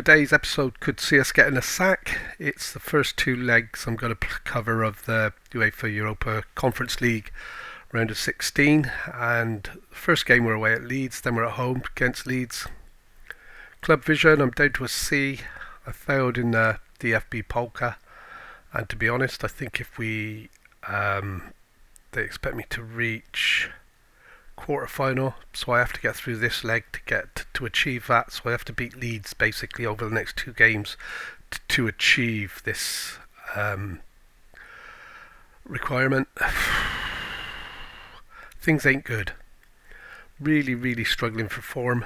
today's episode could see us getting a sack. It's the first two legs I'm going to cover of the UEFA Europa Conference League round of 16. And the first game we're away at Leeds, then we're at home against Leeds. Club Vision, I'm down to a C. I failed in the DFB Polka. And to be honest, I think if they expect me to reach quarter-final, so I have to get through this leg to achieve that. So I have to beat Leeds basically over the next two games to achieve this requirement. Things ain't good. Really struggling for form.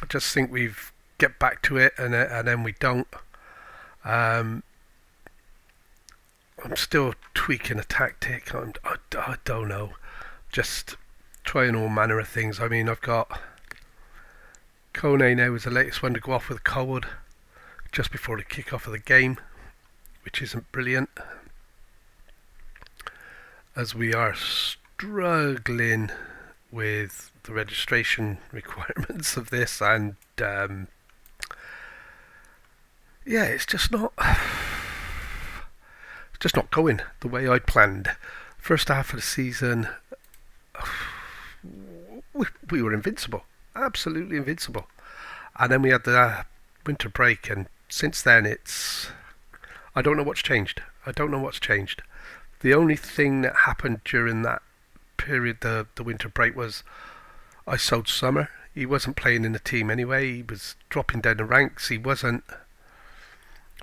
I just think we've get back to it and then we don't. I'm still tweaking a tactic. I don't know. Just trying all manner of things. I mean, I've got Kone now is the latest one to go off with cold just before the kick-off of the game, which isn't brilliant, as we are struggling with the registration requirements of this, and it's just not going the way I planned. First half of the season, we were invincible, absolutely invincible, and then we had the winter break, and since then I don't know what's changed. The only thing that happened during that period, the winter break, was I sold Summer. He wasn't playing in the team anyway. He was dropping down the ranks.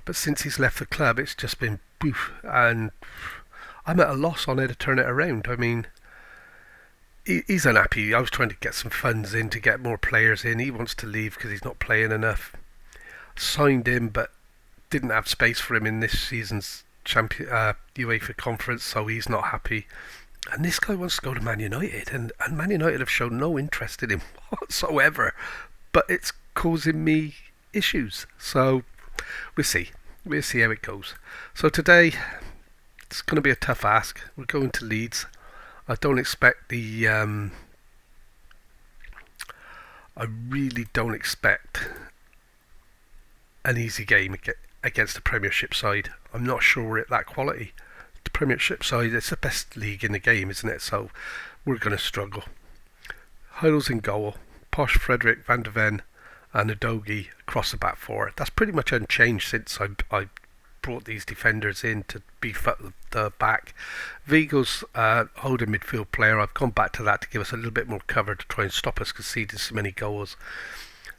But since he's left the club, it's just been boof, and I'm at a loss on how to turn it around. I mean, he's unhappy. I was trying to get some funds in to get more players in. He wants to leave because he's not playing enough. Signed him, but didn't have space for him in this season's UEFA Conference, so he's not happy. And this guy wants to go to Man United, and Man United have shown no interest in him whatsoever. But it's causing me issues. So we'll see. We'll see how it goes. So today, it's going to be a tough ask. We're going to Leeds. I don't expect I really don't expect an easy game against the Premiership side. I'm not sure we're at that quality. The Premiership side, it's the best league in the game, isn't it? So we're going to struggle. Huddles in goal. Posh, Frederick, Van de Ven and Udogie across the back four. That's pretty much unchanged since I brought these defenders in to beef up the back. Vigo's holding midfield player. I've gone back to that to give us a little bit more cover to try and stop us conceding so many goals.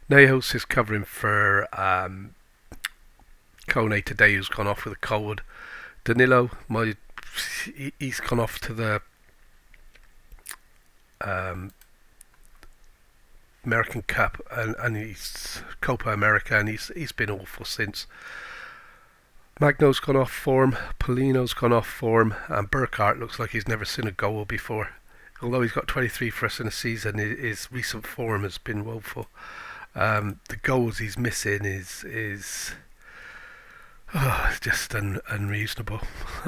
Nejos is covering for Kone today, who's gone off with a cold. Danilo, he's gone off to the American Cup and he's Copa America, and he's been awful since. Magno's gone off form, Polino's gone off form, and Burkhardt looks like he's never seen a goal before. Although he's got 23 for us in a season, his recent form has been woeful. The goals he's missing is just unreasonable,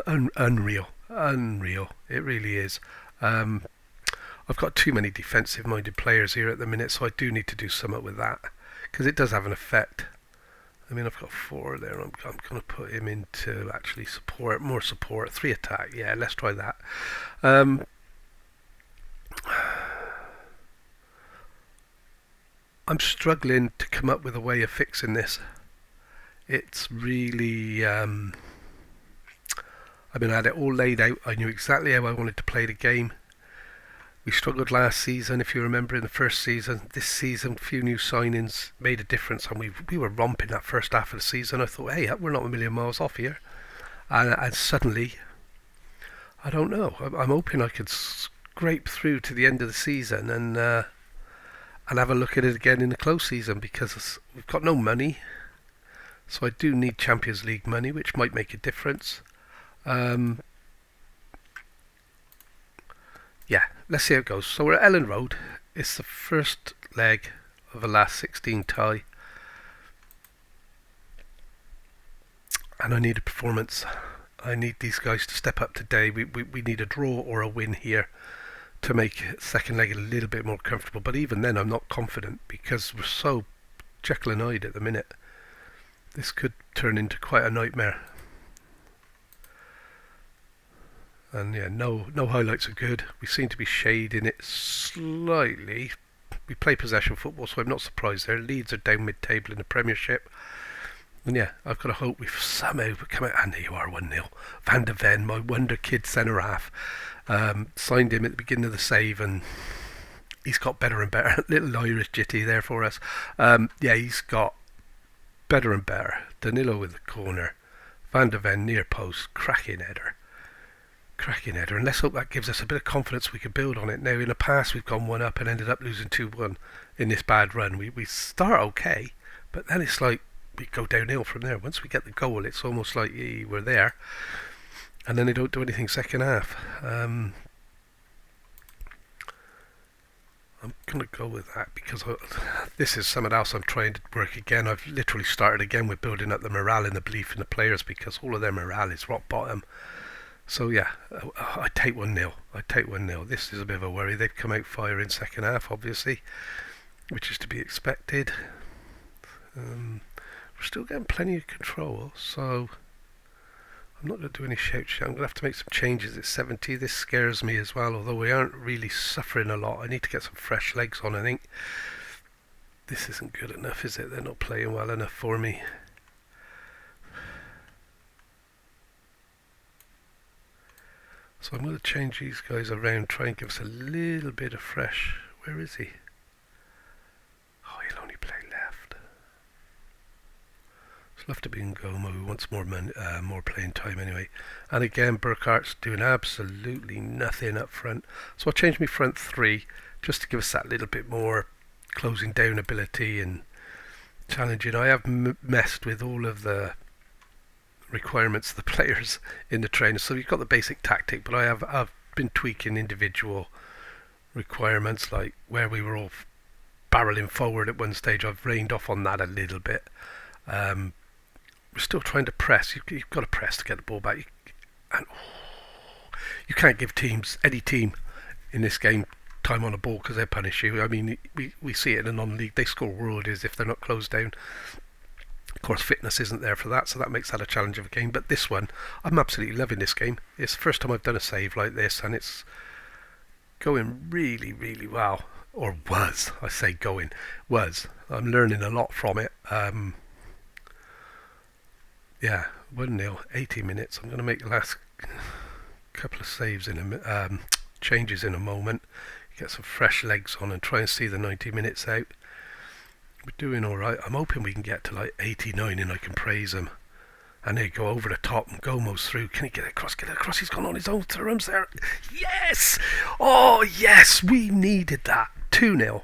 unreal. It really is. I've got too many defensive-minded players here at the minute, so I do need to do something with that, because it does have an effect. I mean, I've got 4 there. I'm going to put him into actually more support, 3 attack. Yeah, let's try that. I'm struggling to come up with a way of fixing this. It's really... I had it all laid out. I knew exactly how I wanted to play the game. We struggled last season, if you remember, in the first season. This season, a few new signings made a difference, and we were romping that first half of the season. I thought, hey, we're not a million miles off here. And suddenly, I don't know. I'm hoping I could scrape through to the end of the season and have a look at it again in the close season, because we've got no money. So I do need Champions League money, which might make a difference. Let's see how it goes. So we're at Ellen Road. It's the first leg of a last 16 tie. And I need a performance. I need these guys to step up today. We need a draw or a win here to make second leg a little bit more comfortable. But even then, I'm not confident because we're so Jekyll and Hyde at the minute. This could turn into quite a nightmare. And yeah, no highlights are good. We seem to be shading it slightly. We play possession football, so I'm not surprised there. Leeds are down mid-table in the Premiership. And yeah, I've got to hope we've somehow come out. And there you are, 1-0. Van de Ven, my wonder kid centre-half. Signed him at the beginning of the save, and he's got better and better. Little Irish jitty there for us. Yeah, he's got better and better. Danilo with the corner. Van de Ven near post. Cracking header. And let's hope that gives us a bit of confidence we can build on it. Now, in the past, we've gone 1-up and ended up losing 2-1 in this bad run. We start okay, but then it's like we go downhill from there. Once we get the goal, it's almost like we're there, and then they don't do anything second half. I'm going to go with that because this is something else I'm trying to work again. I've literally started again with building up the morale and the belief in the players because all of their morale is rock bottom. So yeah, I take 1-0. This is a bit of a worry. They've come out firing second half, obviously, which is to be expected. We're still getting plenty of control, so I'm not going to do any shout. I'm going to have to make some changes at 70. This scares me as well, although we aren't really suffering a lot. I need to get some fresh legs on, I think. This isn't good enough, is it? They're not playing well enough for me. So I'm going to change these guys around, try and give us a little bit of fresh. Where is he? Oh, he'll only play left. It's left to be Ngoma, who wants more playing time anyway. And again, Burkhart's doing absolutely nothing up front. So I'll change my front three just to give us that little bit more closing down ability and challenging. I have messed with all of the requirements of the players in the trainer, so you've got the basic tactic, but I've been tweaking individual requirements, like where we were all barreling forward at one stage. I've reined off on that a little bit. We're still trying to press. You've got to press to get the ball back, and you can't give any team in this game time on the ball because they'll punish you. I mean, we see it in a non-league. They score worldies if they're not closed down. Of course, fitness isn't there for that, so that makes that a challenge of a game. But this one, I'm absolutely loving this game. It's the first time I've done a save like this, and it's going really, really well. Or was, I say going, was. I'm learning a lot from it. Yeah, 1-0, 80 minutes. I'm going to make the last couple of saves changes in a moment. Get some fresh legs on and try and see the 90 minutes out. We're doing alright. I'm hoping we can get to like 89 and I can praise him. And they go over the top and Gomo's through. Can he get it across? Get it across. He's gone on his own terms there. Yes! Oh, yes! We needed that. 2-0.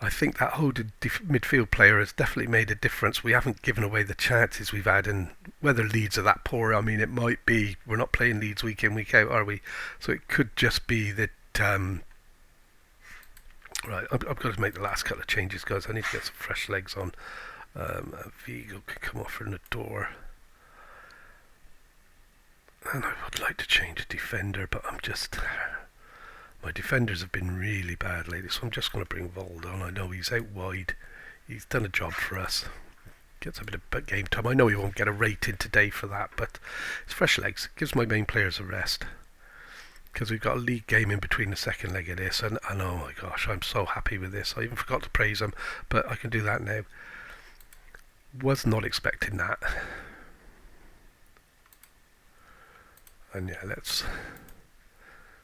I think that holded midfield player has definitely made a difference. We haven't given away the chances we've had, and whether Leeds are that poor, I mean, it might be. We're not playing Leeds week in, week out, are we? So it could just be that. Right, I've got to make the last couple of changes, guys. I need to get some fresh legs on. Vigo can come off from the door. And I would like to change a defender, but I'm just... My defenders have been really bad lately, so I'm just going to bring Vold on. I know he's out wide. He's done a job for us. Gets a bit of game time. I know he won't get a rating today for that, but it's fresh legs. It gives my main players a rest. Because we've got a league game in between the second leg of this, and oh my gosh, I'm so happy with this. I even forgot to praise him, but I can do that now. Was not expecting that. And yeah, let's...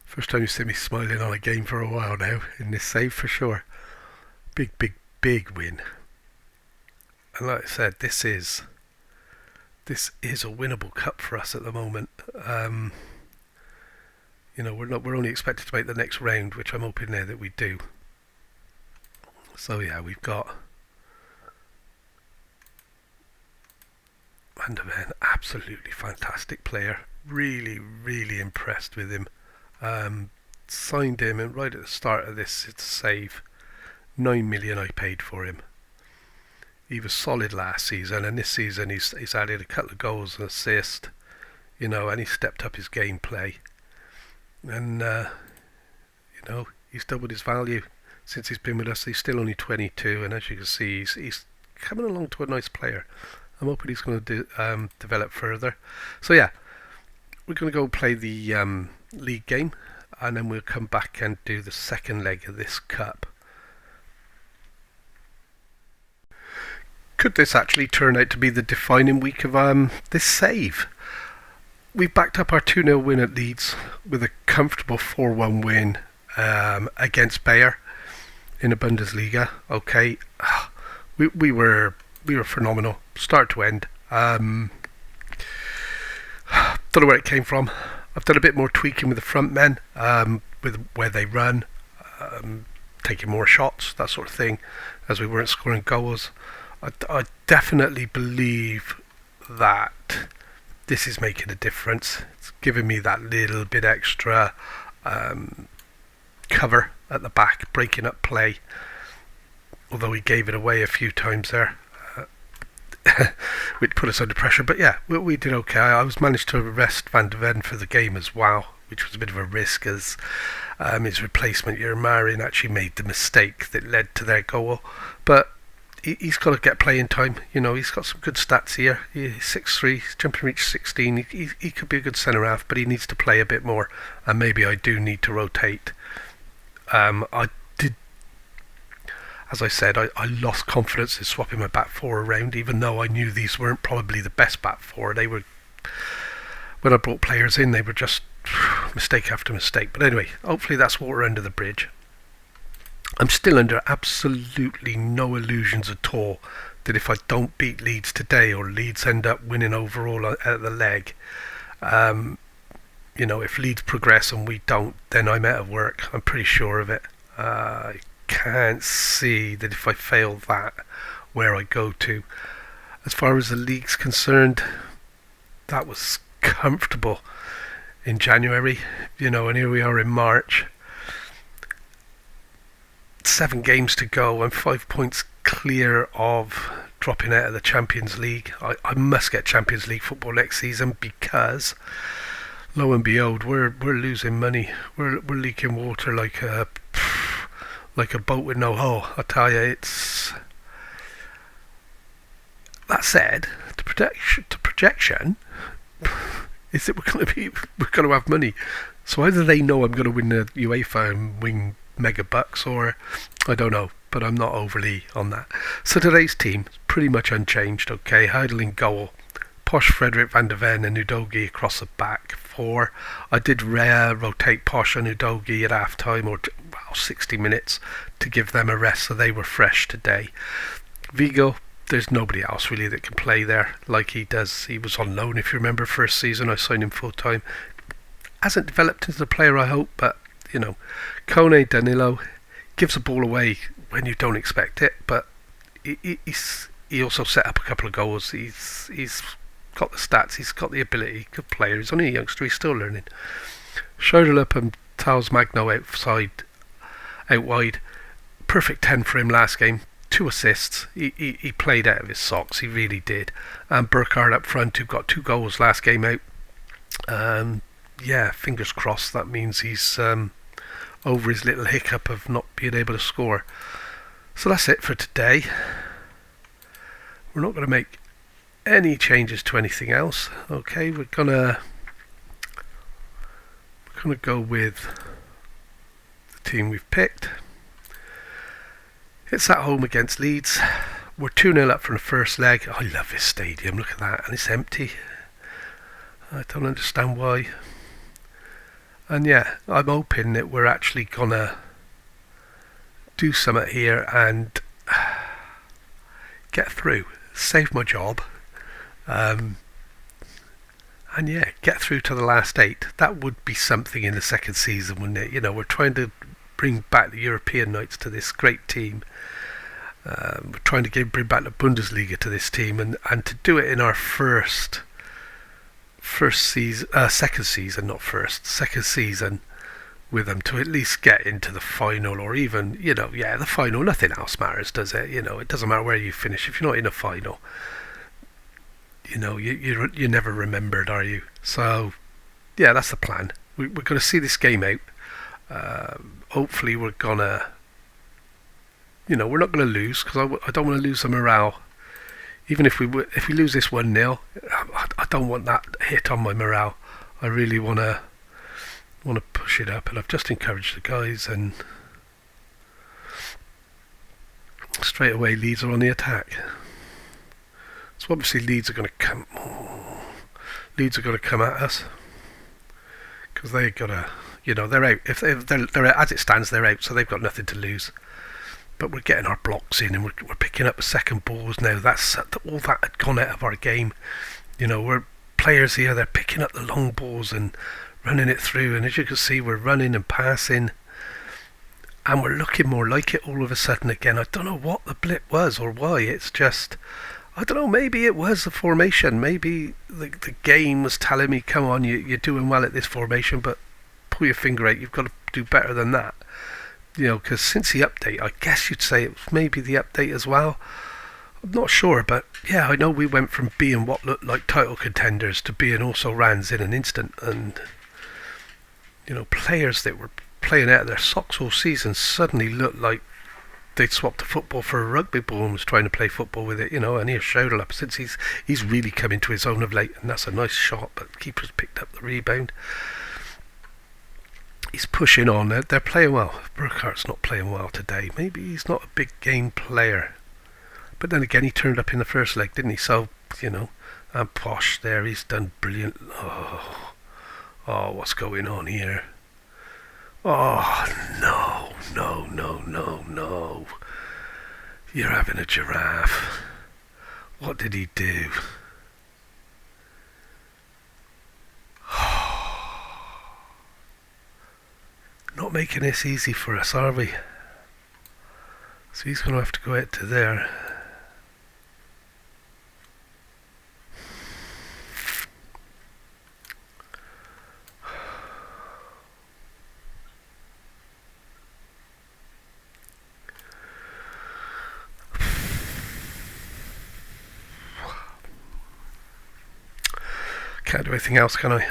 First time you see me smiling on a game for a while now, in this save for sure. Big, big, big win. And like I said, this is a winnable cup for us at the moment. You know, we're only expected to make the next round, which I'm hoping there that we do. So yeah, we've got Van de Ven, absolutely fantastic player. Really, really impressed with him. Signed him, and right at the start of this, it's a save. 9 million I paid for him. He was solid last season, and this season he's added a couple of goals and assists, you know, and he stepped up his gameplay. And you know, he's doubled his value since he's been with us. He's still only 22, and as you can see, he's coming along to a nice player. I'm hoping he's going to develop further. So yeah, we're going to go play the league game, and then we'll come back and do the second leg of this cup. Could this actually turn out to be the defining week of this save? We've backed up our 2-0 win at Leeds with a comfortable 4-1 win against Bayer in the Bundesliga. Okay, we were phenomenal, start to end. Don't know where it came from. I've done a bit more tweaking with the front men, with where they run, taking more shots, that sort of thing, as we weren't scoring goals. I definitely believe that this is making a difference. It's giving me that little bit extra cover at the back, breaking up play. Although we gave it away a few times there, which put us under pressure. But yeah, we did okay. I was managed to arrest Van de Ven for the game as well, which was a bit of a risk, as his replacement, Marin, actually made the mistake that led to their goal. But he's got to get playing time. He's got some good stats here. He's 6'3", he's jumping to reach 16. He could be a good centre half, but he needs to play a bit more. And maybe I do need to rotate. I did, as I said, I lost confidence in swapping my back four around, even though I knew these weren't probably the best back four. They were, when I brought players in, they were just mistake after mistake. But anyway, hopefully that's water under the bridge. I'm still under absolutely no illusions at all that if I don't beat Leeds today, or Leeds end up winning overall at the leg, if Leeds progress and we don't, then I'm out of work. I'm pretty sure of it. I can't see that if I fail that, where I go to. As far as the league's concerned, that was comfortable in January, and here we are in March. 7 games to go. I'm 5 points clear of dropping out of the Champions League. I must get Champions League football next season, because lo and behold, we're losing money. We're leaking water like a boat with no hull. I tell you, it's. That said, the projection is that we're going to have money. So either they know I'm going to win the UEFA and win mega bucks, or I don't know, but I'm not overly on that. So today's team is pretty much unchanged. Okay, Heidel in goal, Posh, Frederick, Van de Ven and Udogie across the back four. I did rotate Posh and Udogie at half time, or 60 minutes, to give them a rest so they were fresh today. Vigo, there's nobody else really that can play there like he does. He was on loan, if you remember, first season I signed him full time. Hasn't developed into the player I hope, but Kone, Danilo gives the ball away when you don't expect it, but he also set up a couple of goals. He's got the stats, he's got the ability, good player. He's only a youngster, he's still learning. Schodelup and Tals Magno out wide. Perfect 10 for him last game. 2 assists. He played out of his socks, he really did. And Burkhardt up front, who got 2 goals last game out. Fingers crossed that means he's over his little hiccup of not being able to score. So that's it for today. We're not going to make any changes to anything else. Okay, we're gonna go with the team we've picked. It's at home against Leeds. We're 2-0 up from the first leg. I love this stadium, look at that, and it's empty. I don't understand why. And yeah, I'm hoping that we're actually gonna do something here and get through, save my job, and yeah, get through to the last 8. That would be something in the second season, wouldn't it? We're trying to bring back the European nights to this great team. We're trying to bring back the Bundesliga to this team, and to do it in our second season with them, to at least get into the final, or even the final. Nothing else matters, does it? It doesn't matter where you finish if you're not in a final. You're never remembered, are you? So yeah, that's the plan. We're going to see this game out. Hopefully we're gonna we're not going to lose because I don't want to lose the morale. Even if we lose this 1-0, I don't want that hit on my morale. I really want to push it up, and I've just encouraged the guys, and straight away Leeds are on the attack. So obviously Leeds are going to come. Leeds are going to come at us because they've got to. They're out. If they're as it stands, they're out, so they've got nothing to lose. But we're getting our blocks in, and we're picking up the second balls now. That's all that had gone out of our game. We're players here. They're picking up the long balls and running it through, and as you can see, we're running and passing, and we're looking more like it all of a sudden again. I don't know what the blip was or why. It's just, I don't know. Maybe it was the formation. Maybe the game was telling me, "Come on, you're doing well at this formation, but pull your finger out. You've got to do better than that." Because since the update, I guess you'd say it was maybe the update as well. I'm not sure, but yeah, I know we went from being what looked like title contenders to being also rans in an instant, and players that were playing out of their socks all season suddenly looked like they'd swapped a football for a rugby ball and was trying to play football with it. And here's Schöderl, since he's really come into his own of late, and that's a nice shot, but the keeper's picked up the rebound. He's pushing on. They're playing well. Burkhardt's not playing well today. Maybe he's not a big game player. But then again, he turned up in the first leg, didn't he? So, and Posh there, he's done brilliant. Oh, what's going on here? Oh, no. You're having a giraffe. What did he do? Not making this easy for us, are we? So he's going to have to go out to there. Can't do anything else, can I?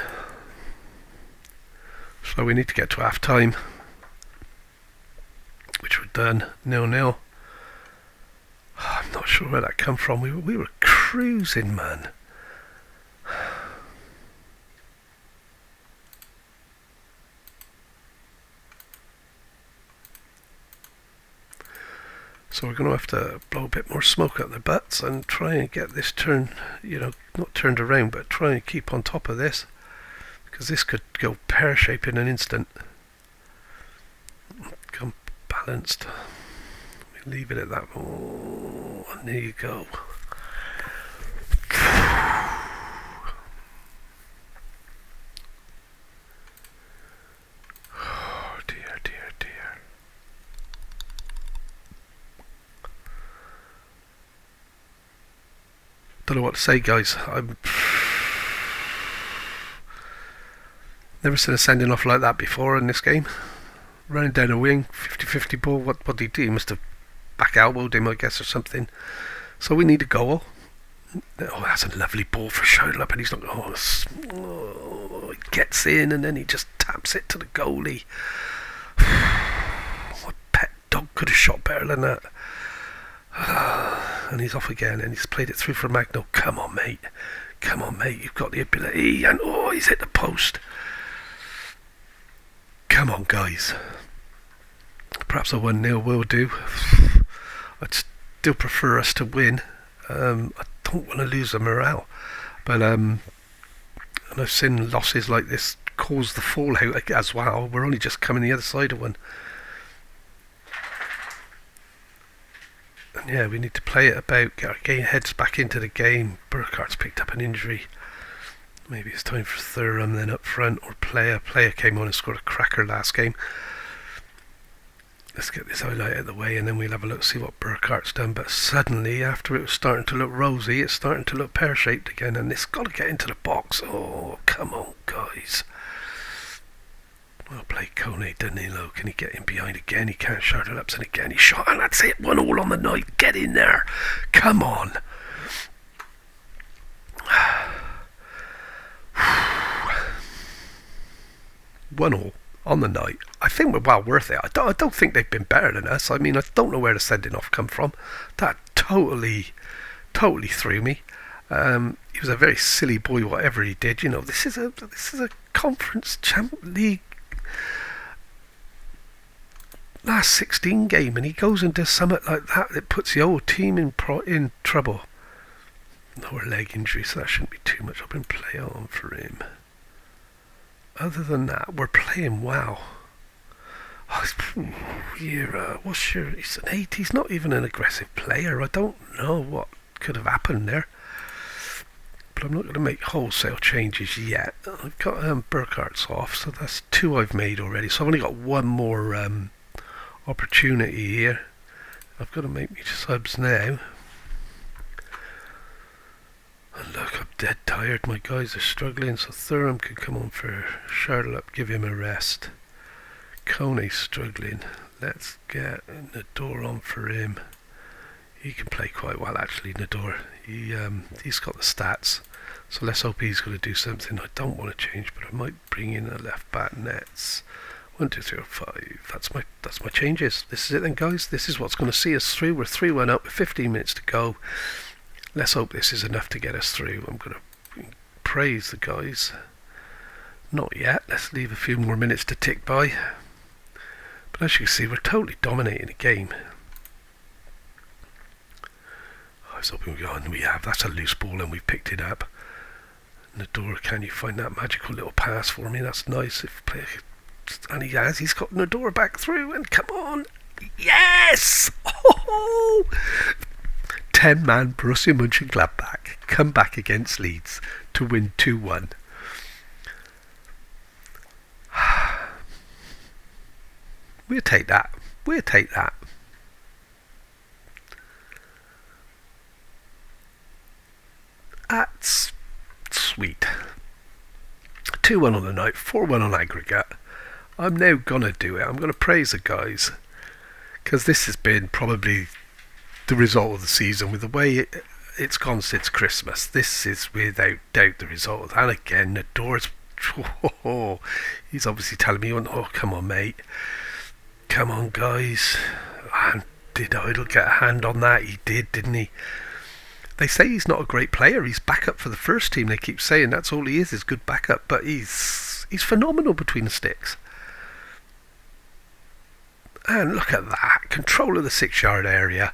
So we need to get to half time, which we're done 0-0. I'm not sure where that come from. We were cruising, man. So we're going to have to blow a bit more smoke up their butts and try and get this not turned around, but try and keep on top of this, because this could go pear-shaped in an instant. Come balanced. We leave it at that. Oh, and there you go. Oh dear. Don't know what to say, guys. I'm never seen a sending off like that before in this game. Running down a wing, 50-50 ball. What did he do? He must have back elbowed him, I guess, or something. So we need a goal. Oh, that's a lovely ball for Schöderl, and he's not. Oh, he gets in and then he just taps it to the goalie. What pet dog could have shot better than that? And he's off again, and he's played it through for Magno. Come on, mate. You've got the ability. And he's hit the post. Come on, guys. Perhaps a 1-0 will do. I'd still prefer us to win. I don't want to lose the morale. But and I've seen losses like this cause the fallout as well. We're only just coming the other side of one. And yeah, we need to play it about, get our heads back into the game. Burkhardt's picked up an injury. Maybe it's time for Thuram then up front, or Player. Player came on and scored a cracker last game. Let's get this highlight out of the way, and then we'll have a look, see what Burkhardt's done. But suddenly, after it was starting to look rosy, it's starting to look pear-shaped again, and it's got to get into the box. Oh, come on, guys. Well played, Kone Danilo. Can he get in behind again? He can't. Shout it up, and again he shot, and that's it. 1-1 on the night. Get in there. Come on. 1-1 on the night. I think we're well worth it. I don't think they've been better than us. I mean, I don't know where the sending off come from. That totally threw me. He was a very silly boy, whatever he did. You know, this is a Conference League last 16 game, and he goes and does something like that that puts the whole team in trouble. Lower leg injury, so that shouldn't be too much up in play on for him. Other than that, we're playing well. What's your? He's an 8. He's not even an aggressive player. I don't know what could have happened there. But I'm not going to make wholesale changes yet. I've got Burkhardt's off, so that's 2 I've made already. So I've only got 1 more opportunity here. I've got to make me subs now. And look, I'm dead tired. My guys are struggling, so Thuram could come on for Charlotte, give him a rest. Kone's struggling. Let's get Nador on for him. He can play quite well, actually, Nador. He's got the stats, so let's hope he's going to do something. I don't want to change, but I might bring in a left back nets. 1, 2, 3, 4, 5. That's my changes. This is it then, guys. This is what's going to see us through. We're 3-1 up with 15 minutes to go. Let's hope this is enough to get us through. I'm going to praise the guys. Not yet. Let's leave a few more minutes to tick by. But as you can see, we're totally dominating the game. I was hoping we have. That's a loose ball and we've picked it up. Nador, can you find that magical little pass for me? That's nice. And he has. He's got Nador back through. And come on. Yes! Oh! 10-man Borussia Mönchengladbach come back against Leeds to win 2-1. We'll take that. We'll take that. That's sweet. 2-1 on the night, 4-1 on aggregate. I'm now going to do it. I'm going to praise the guys, because this has been probably the result of the season. With the way it's gone since Christmas, this is without doubt the result. And again, the doors. He's obviously telling me, oh, come on, mate. Come on, guys. And did Idle get a hand on that? He did, didn't he? They say he's not a great player. He's backup for the first team. They keep saying that's all he is good backup. But he's phenomenal between the sticks. And look at that. Control of the 6-yard area.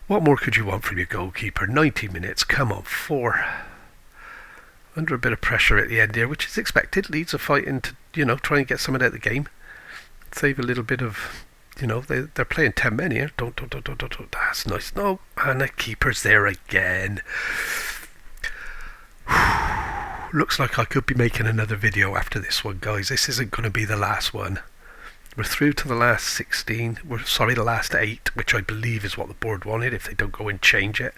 What more could you want from your goalkeeper? 90 minutes. Come on, 4. Under a bit of pressure at the end here, which is expected. Leeds are fighting to, try and get something out of the game. Save a little bit of, they're playing 10 men here. Don't. That's nice. No, and the keeper's there again. Looks like I could be making another video after this one, guys. This isn't going to be the last one. We're through to the last 16. The last 8, which I believe is what the board wanted if they don't go and change it.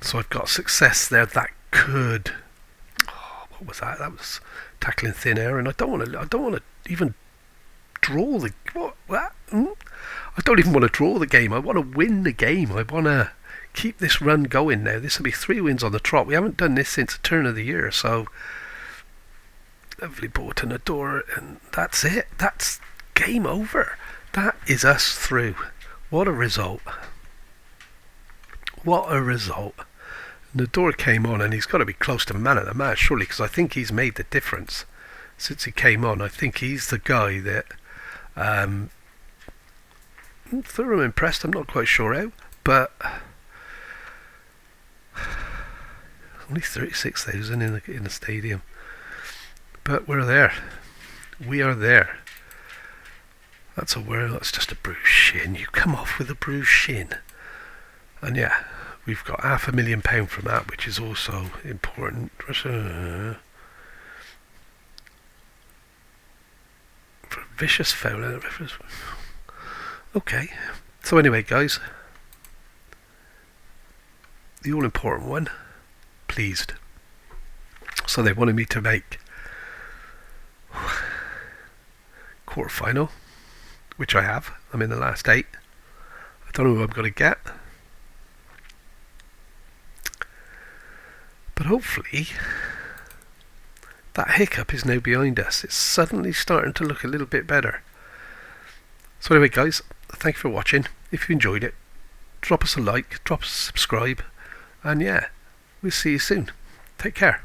So I've got success there. That could. What was that? That was tackling thin air, and I don't want to even draw the what? I don't even want to draw the game. I want to win the game. I want to keep this run going now. This will be 3 wins on the trot. We haven't done this since the turn of the year, so lovely ball to Nador, and that's it. That's game over. That is us through. What a result. What a result. Nador came on, and he's got to be close to man of the match, surely, because I think he's made the difference since he came on. I think he's the guy that Thuram impressed. I'm not quite sure how, but only 36,000 in the stadium. But we're there. We are there. That's just a bruised shin. You come off with a bruised shin, and yeah, we've got £500,000 from that, which is also important. For a vicious foul. Okay. So anyway, guys, the all-important one. Pleased. So they wanted me to make quarter-final, which I have. I'm in the last 8. I don't know who I'm going to get, but hopefully that hiccup is now behind us. It's suddenly starting to look a little bit better. So anyway, guys, thank you for watching. If you enjoyed it, drop us a like, drop us a subscribe, and yeah, we'll see you soon. Take care.